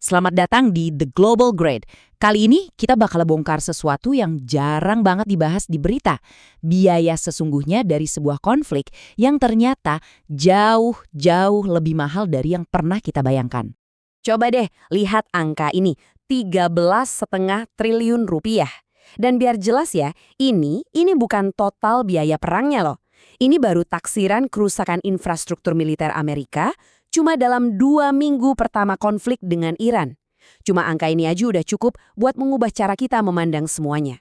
Selamat datang di The Global Grade. Kali ini kita bakal bongkar sesuatu yang jarang banget dibahas di berita. Biaya sesungguhnya dari sebuah konflik yang ternyata jauh lebih mahal dari yang pernah kita bayangkan. Coba deh lihat angka ini, 13,5 triliun rupiah. Dan biar jelas ya, ini bukan total biaya perangnya loh. Ini baru taksiran kerusakan infrastruktur militer Amerika cuma dalam 2 minggu pertama konflik dengan Iran. Cuma angka ini aja udah cukup buat mengubah cara kita memandang semuanya.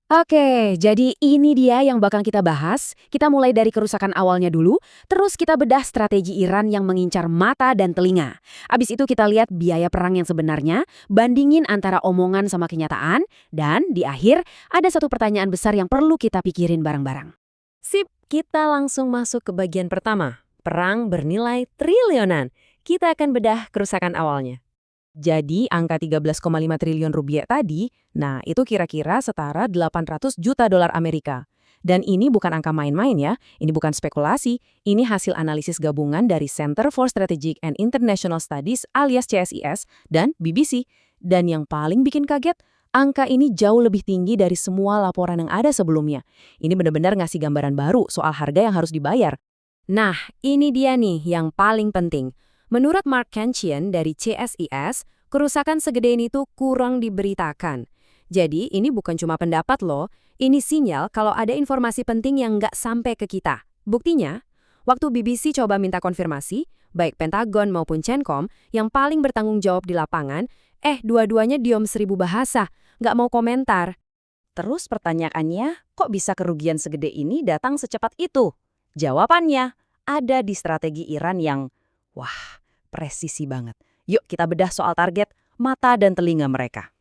Oke, jadi ini dia yang bakal kita bahas. Kita mulai dari kerusakan awalnya dulu, terus kita bedah strategi Iran yang mengincar mata dan telinga. Abis itu kita lihat biaya perang yang sebenarnya, bandingin antara omongan sama kenyataan, dan di akhir ada satu pertanyaan besar yang perlu kita pikirin bareng-barang. Sip, kita langsung masuk ke bagian pertama. Perang bernilai triliunan. Kita akan bedah kerusakan awalnya. Jadi angka 13,5 triliun rupiah tadi, nah itu kira-kira setara 800 juta dolar Amerika. Dan ini bukan angka main-main ya, ini bukan spekulasi, ini hasil analisis gabungan dari Center for Strategic and International Studies alias CSIS dan BBC. Dan yang paling bikin kaget, angka ini jauh lebih tinggi dari semua laporan yang ada sebelumnya. Ini benar-benar ngasih gambaran baru soal harga yang harus dibayar. Nah, ini dia nih yang paling penting. Menurut Mark Cancian dari CSIS, kerusakan segede ini tuh kurang diberitakan. Jadi ini bukan cuma pendapat loh, ini sinyal kalau ada informasi penting yang nggak sampai ke kita. Buktinya, waktu BBC coba minta konfirmasi, baik Pentagon maupun CENTCOM yang paling bertanggung jawab di lapangan, dua-duanya diam 1000 bahasa, nggak mau komentar. Terus pertanyaannya, kok bisa kerugian segede ini datang secepat itu? Jawabannya ada di strategi Iran yang, wah, presisi banget. Yuk kita bedah soal target, mata dan telinga mereka.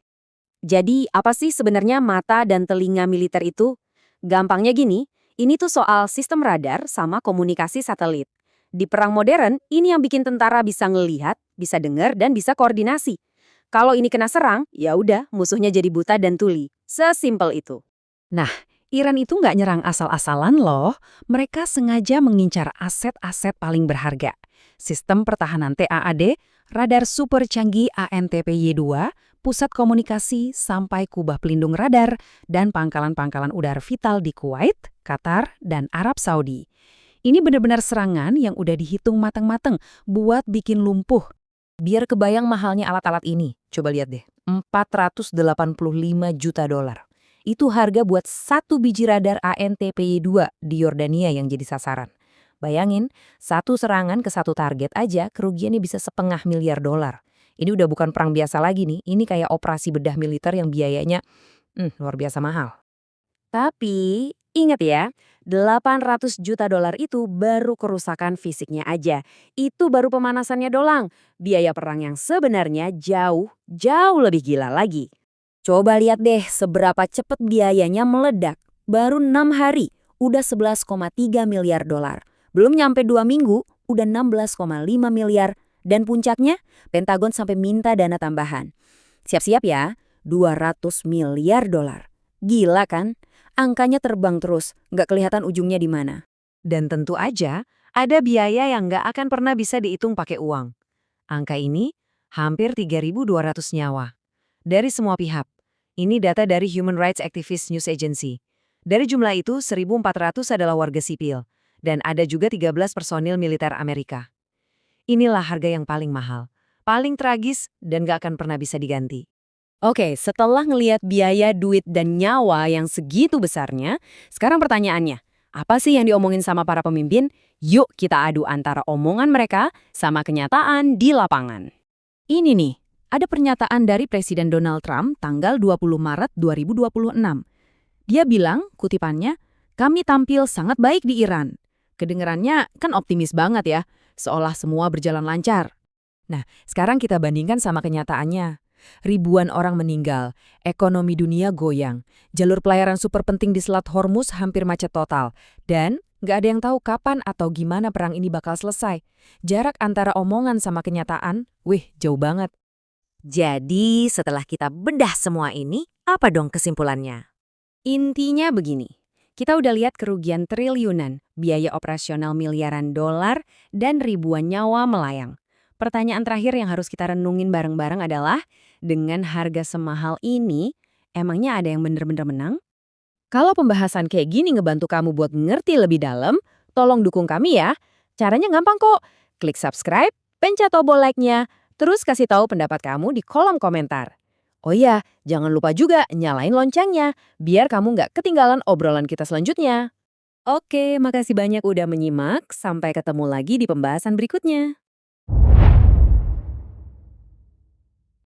Jadi apa sih sebenarnya mata dan telinga militer itu? Gampangnya gini, ini tuh soal sistem radar sama komunikasi satelit. Di perang modern, ini yang bikin tentara bisa ngelihat, bisa dengar, dan bisa koordinasi. Kalau ini kena serang, ya udah musuhnya jadi buta dan tuli. Sesimpel itu. Nah, Iran itu nggak nyerang asal-asalan loh. Mereka sengaja mengincar aset-aset paling berharga. Sistem pertahanan TAAD, radar super canggih ANTPY-2, pusat komunikasi sampai kubah pelindung radar, dan pangkalan-pangkalan udara vital di Kuwait, Qatar, dan Arab Saudi. Ini benar-benar serangan yang udah dihitung matang-matang buat bikin lumpuh. Biar kebayang mahalnya alat-alat ini, coba lihat deh, 485 juta dolar. Itu harga buat satu biji radar ANTPY-2 di Yordania yang jadi sasaran. Bayangin, satu serangan ke satu target aja kerugiannya bisa $500 miliar. Ini udah bukan perang biasa lagi nih, ini kayak operasi bedah militer yang biayanya luar biasa mahal. Tapi, ingat ya, 800 juta dolar itu baru kerusakan fisiknya aja. Itu baru pemanasannya doang. Biaya perang yang sebenarnya jauh lebih gila lagi. Coba lihat deh seberapa cepat biayanya meledak. Baru 6 hari, udah 11,3 miliar dolar. Belum nyampe 2 minggu, udah 16,5 miliar. Dan puncaknya, Pentagon sampai minta dana tambahan. Siap-siap ya, 200 miliar dolar. Gila kan? Angkanya terbang terus, nggak kelihatan ujungnya di mana. Dan tentu aja, ada biaya yang nggak akan pernah bisa dihitung pakai uang. Angka ini hampir 3.200 nyawa. Dari semua pihak. Ini data dari Human Rights Activist News Agency. Dari jumlah itu, 1.400 adalah warga sipil. Dan ada juga 13 personil militer Amerika. Inilah harga yang paling mahal, paling tragis, dan gak akan pernah bisa diganti. Oke, setelah ngelihat biaya, duit, dan nyawa yang segitu besarnya, sekarang pertanyaannya, apa sih yang diomongin sama para pemimpin? Yuk kita adu antara omongan mereka sama kenyataan di lapangan. Ini nih, ada pernyataan dari Presiden Donald Trump tanggal 20 Maret 2026. Dia bilang, kutipannya, kami tampil sangat baik di Iran. Kedengerannya kan optimis banget ya, seolah semua berjalan lancar. Nah, sekarang kita bandingkan sama kenyataannya. Ribuan orang meninggal, ekonomi dunia goyang, jalur pelayaran super penting di Selat Hormuz hampir macet total, dan nggak ada yang tahu kapan atau gimana perang ini bakal selesai. Jarak antara omongan sama kenyataan, jauh banget. Jadi setelah kita bedah semua ini, apa dong kesimpulannya? Intinya begini, kita udah lihat kerugian triliunan, biaya operasional miliaran dolar, dan ribuan nyawa melayang. Pertanyaan terakhir yang harus kita renungin bareng-bareng adalah, dengan harga semahal ini, emangnya ada yang bener-bener menang? Kalau pembahasan kayak gini ngebantu kamu buat ngerti lebih dalam, tolong dukung kami ya. Caranya gampang kok. Klik subscribe, pencet tombol like-nya, terus kasih tahu pendapat kamu di kolom komentar. Oh iya, jangan lupa juga nyalain loncengnya, biar kamu nggak ketinggalan obrolan kita selanjutnya. Oke, makasih banyak udah menyimak. Sampai ketemu lagi di pembahasan berikutnya.